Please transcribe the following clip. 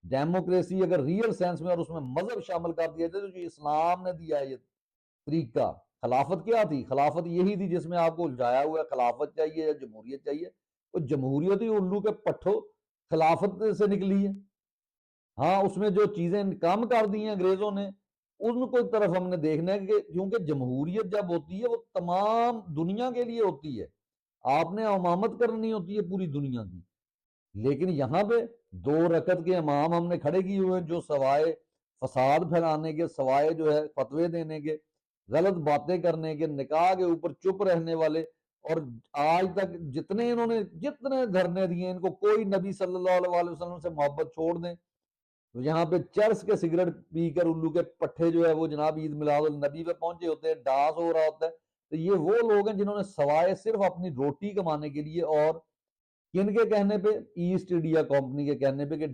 Democracy अगर real sense में और उसमें मजहब शामिल कर दिया जाए, तो जो इस्लाम ने दिया ये तरीका, खिलाफत क्या थी? खिलाफत यही थी जिसमें आपको उलझाया हुआ खिलाफत चाहिए या जमहूरियत चाहिए। तो जमहूरियत ही उल्लू के पट्ठो खिलाफत से निकली है। हाँ, उसमें जो चीजें कम कर दी हैं अंग्रेजों ने, उनको तरफ हमने देखना है कि क्योंकि जमहूरियत जब होती है वो तमाम दुनिया के लिए होती है, आपने इमामत करनी होती है पूरी दुनिया की। लेकिन यहाँ पे 2 रकत के इमाम हमने खड़े किए हुए हैं जो सवाए फसाद फैलाने के, सवाए जो है फतवे देने के, गलत बातें करने के, निकाह के ऊपर चुप रहने वाले। और आज तक जितने धरने दिए, इनको कोई नबी सल्लल्लाहु अलैहि वसल्लम से मोहब्बत छोड़ दें तो यहाँ पे चर्च के सिगरेट पीकर उल्लू के पट्टे जो है वो जनाब ईद मिलाद नबी पे पहुंचे होते हैं, डांस हो रहा होता है। तो ये वो लोग हैं जिन्होंने सवाए सिर्फ अपनी रोटी कमाने के लिए और किन के कहने पे, ईस्ट इंडिया कंपनी के कहने पे कि